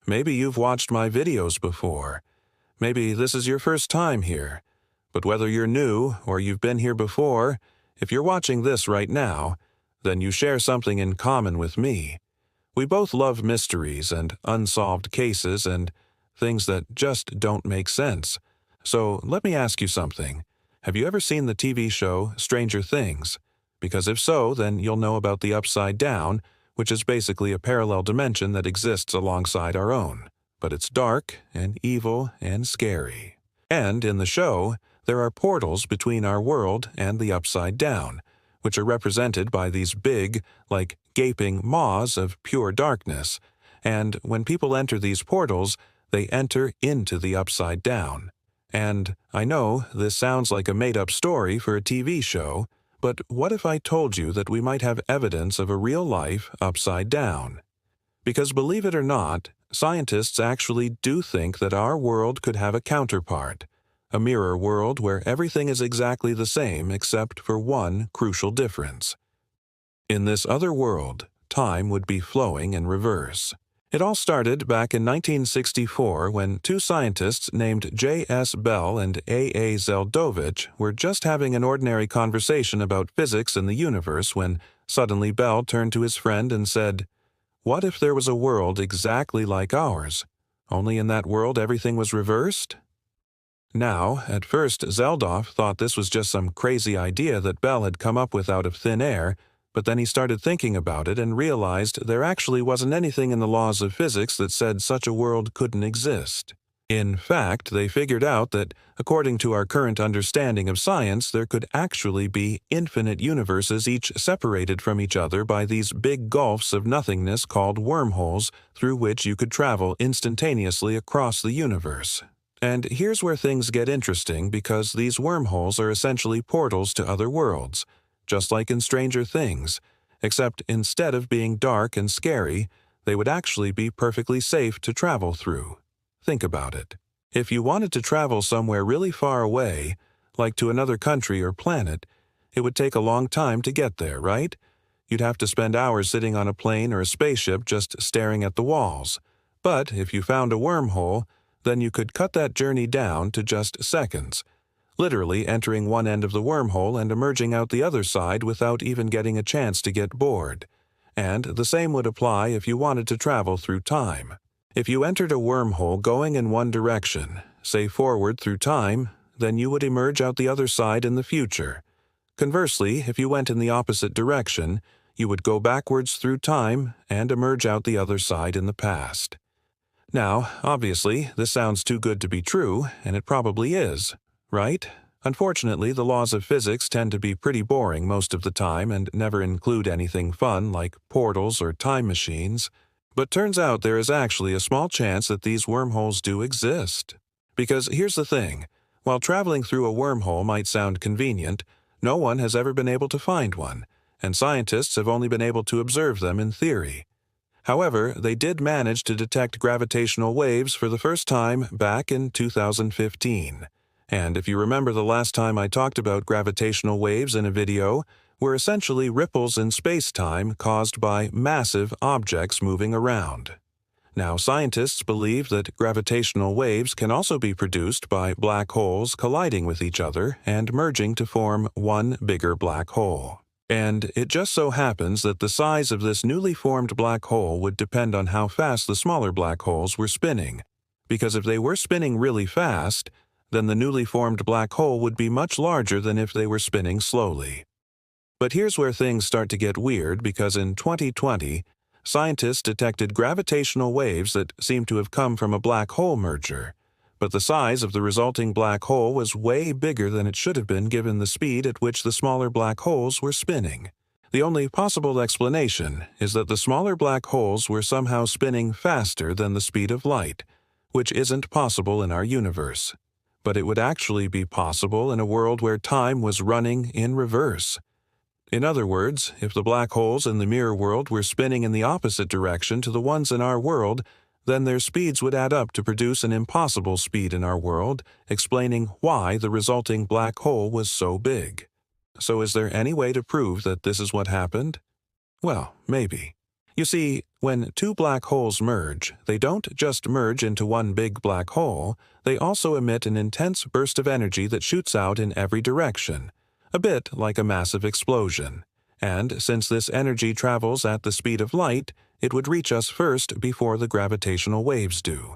Maybe you've watched my videos before. Maybe this is your first time here. But whether you're new or you've been here before, if you're watching this right now, then you share something in common with me. We both love mysteries and unsolved cases and things that just don't make sense. So let me ask you something. Have you ever seen the TV show Stranger Things? Because if so, then you'll know about the Upside Down, which is basically a parallel dimension that exists alongside our own. But it's dark and evil and scary. And in the show, there are portals between our world and the Upside Down, which are represented by these big, like gaping maws of pure darkness. And when people enter these portals, they enter into the Upside Down. And I know this sounds like a made-up story for a TV show, but what if I told you that we might have evidence of a real-life Upside Down? Because believe it or not, scientists actually do think that our world could have a counterpart, a mirror world where everything is exactly the same except for one crucial difference. In this other world, time would be flowing in reverse. It all started back in 1964 when two scientists named J.S. Bell and A.A. Zeldovich were just having an ordinary conversation about physics and the universe when suddenly Bell turned to his friend and said, "What if there was a world exactly like ours, only in that world everything was reversed?" Now, at first Zeldov thought this was just some crazy idea that Bell had come up with out of thin air, but then he started thinking about it and realized there actually wasn't anything in the laws of physics that said such a world couldn't exist. In fact, they figured out that, according to our current understanding of science, there could actually be infinite universes each separated from each other by these big gulfs of nothingness called wormholes through which you could travel instantaneously across the universe. And here's where things get interesting because these wormholes are essentially portals to other worlds, just like in Stranger Things, except instead of being dark and scary, they would actually be perfectly safe to travel through. Think about it. If you wanted to travel somewhere really far away, like to another country or planet, it would take a long time to get there, right? You'd have to spend hours sitting on a plane or a spaceship just staring at the walls. But if you found a wormhole, then you could cut that journey down to just seconds, literally entering one end of the wormhole and emerging out the other side without even getting a chance to get bored. And the same would apply if you wanted to travel through time. If you entered a wormhole going in one direction, say forward through time, then you would emerge out the other side in the future. Conversely, if you went in the opposite direction, you would go backwards through time and emerge out the other side in the past. Now, obviously, this sounds too good to be true, and it probably is, right? Unfortunately, the laws of physics tend to be pretty boring most of the time and never include anything fun like portals or time machines. But turns out there is actually a small chance that these wormholes do exist. Because here's the thing, while traveling through a wormhole might sound convenient, no one has ever been able to find one, and scientists have only been able to observe them in theory. However, they did manage to detect gravitational waves for the first time back in 2015. And if you remember the last time I talked about gravitational waves in a video, were essentially ripples in space-time caused by massive objects moving around. Now, scientists believe that gravitational waves can also be produced by black holes colliding with each other and merging to form one bigger black hole. And it just so happens that the size of this newly formed black hole would depend on how fast the smaller black holes were spinning. Because if they were spinning really fast, then the newly formed black hole would be much larger than if they were spinning slowly. But here's where things start to get weird because in 2020, scientists detected gravitational waves that seemed to have come from a black hole merger. But the size of the resulting black hole was way bigger than it should have been given the speed at which the smaller black holes were spinning. The only possible explanation is that the smaller black holes were somehow spinning faster than the speed of light, which isn't possible in our universe. But it would actually be possible in a world where time was running in reverse. In other words, if the black holes in the mirror world were spinning in the opposite direction to the ones in our world, then their speeds would add up to produce an impossible speed in our world, explaining why the resulting black hole was so big. So is there any way to prove that this is what happened? Well, maybe. You see, when two black holes merge, they don't just merge into one big black hole, they also emit an intense burst of energy that shoots out in every direction, a bit like a massive explosion. And since this energy travels at the speed of light, it would reach us first before the gravitational waves do.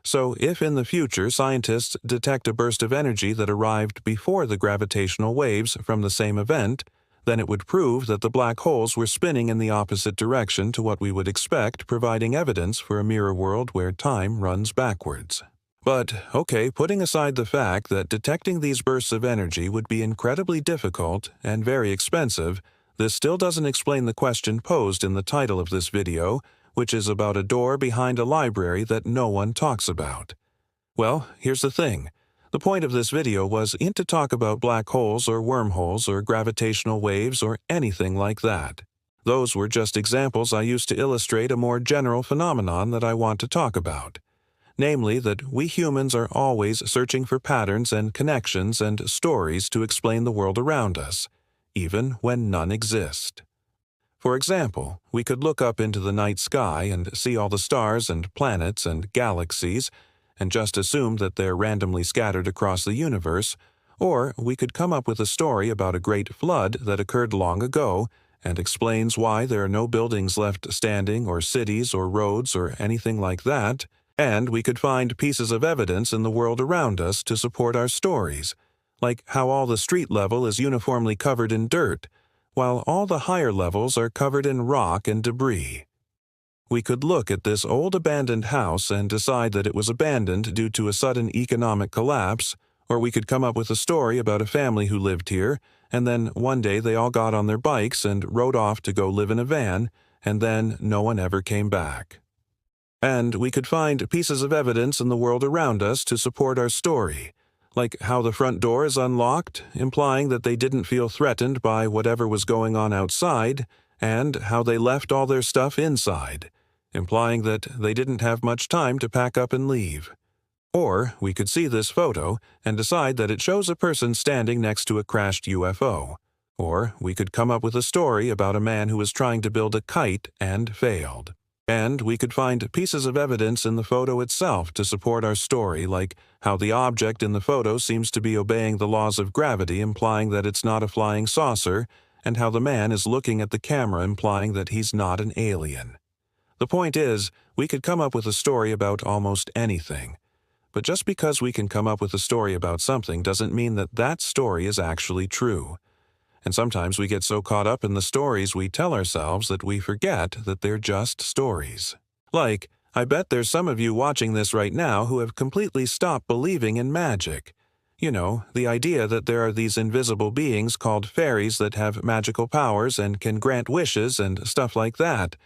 So if in the future scientists detect a burst of energy that arrived before the gravitational waves from the same event, then it would prove that the black holes were spinning in the opposite direction to what we would expect, providing evidence for a mirror world where time runs backwards. But, okay, putting aside the fact that detecting these bursts of energy would be incredibly difficult and very expensive, this still doesn't explain the question posed in the title of this video, which is about a door behind a library that no one talks about. Well, here's the thing. The point of this video wasn't to talk about black holes or wormholes or gravitational waves or anything like that. Those were just examples I used to illustrate a more general phenomenon that I want to talk about. Namely that we humans are always searching for patterns and connections and stories to explain the world around us, even when none exist. For example, we could look up into the night sky and see all the stars and planets and galaxies and just assume that they're randomly scattered across the universe, or we could come up with a story about a great flood that occurred long ago and explains why there are no buildings left standing or cities or roads or anything like that, and we could find pieces of evidence in the world around us to support our stories, like how all the street level is uniformly covered in dirt, while all the higher levels are covered in rock and debris. We could look at this old abandoned house and decide that it was abandoned due to a sudden economic collapse, or we could come up with a story about a family who lived here, and then one day they all got on their bikes and rode off to go live in a van, and then no one ever came back. And we could find pieces of evidence in the world around us to support our story, like how the front door is unlocked, implying that they didn't feel threatened by whatever was going on outside, and how they left all their stuff inside, implying that they didn't have much time to pack up and leave. Or we could see this photo and decide that it shows a person standing next to a crashed UFO. Or we could come up with a story about a man who was trying to build a kite and failed. And we could find pieces of evidence in the photo itself to support our story, like how the object in the photo seems to be obeying the laws of gravity, implying that it's not a flying saucer, and how the man is looking at the camera, implying that he's not an alien. The point is, we could come up with a story about almost anything. But just because we can come up with a story about something doesn't mean that that story is actually true. And sometimes we get so caught up in the stories we tell ourselves that we forget that they're just stories. Like, I bet there's some of you watching this right now who have completely stopped believing in magic. You know, the idea that there are these invisible beings called fairies that have magical powers and can grant wishes and stuff like that.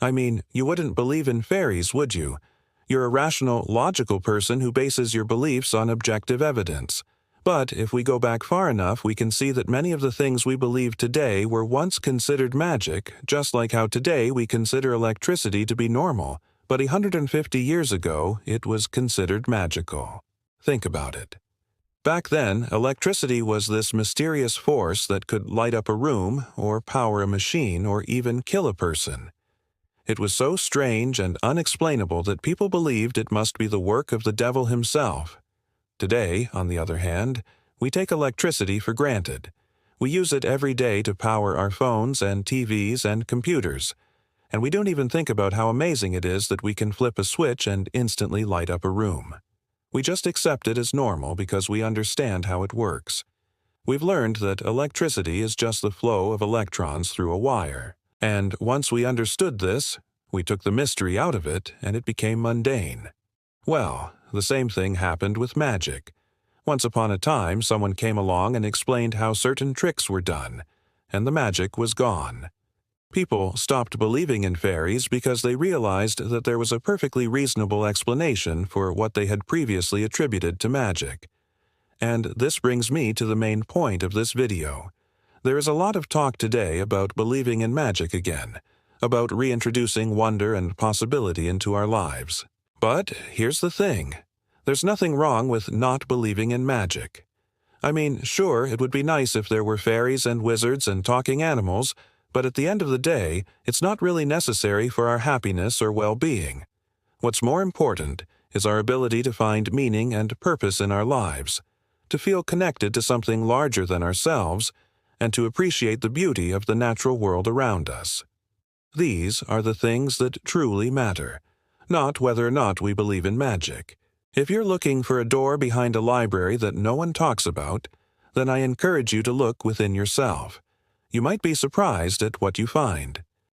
I mean, you wouldn't believe in fairies, would you? You're a rational, logical person who bases your beliefs on objective evidence. But if we go back far enough, we can see that many of the things we believe today were once considered magic, just like how today we consider electricity to be normal, but 150 years ago it was considered magical. Think about it. Back then, electricity was this mysterious force that could light up a room, or power a machine, or even kill a person. It was so strange and unexplainable that people believed it must be the work of the devil himself. Today, on the other hand, we take electricity for granted. We use it every day to power our phones and TVs and computers. And we don't even think about how amazing it is that we can flip a switch and instantly light up a room. We just accept it as normal because we understand how it works. We've learned that electricity is just the flow of electrons through a wire. And once we understood this, we took the mystery out of it and it became mundane. Well, the same thing happened with magic. Once upon a time, someone came along and explained how certain tricks were done, and the magic was gone. People stopped believing in fairies because they realized that there was a perfectly reasonable explanation for what they had previously attributed to magic. And this brings me to the main point of this video. There is a lot of talk today about believing in magic again, about reintroducing wonder and possibility into our lives. But here's the thing. There's nothing wrong with not believing in magic. I mean, sure, it would be nice if there were fairies and wizards and talking animals, But at the end of the day, it's not really necessary for our happiness or well-being. What's more important is our ability to find meaning and purpose in our lives, to feel connected to something larger than ourselves, and to appreciate the beauty of the natural world around us. These are the things that truly matter, not whether or not we believe in magic. If you're looking for a door behind a library that no one talks about, then I encourage you to look within yourself. You might be surprised at what you find.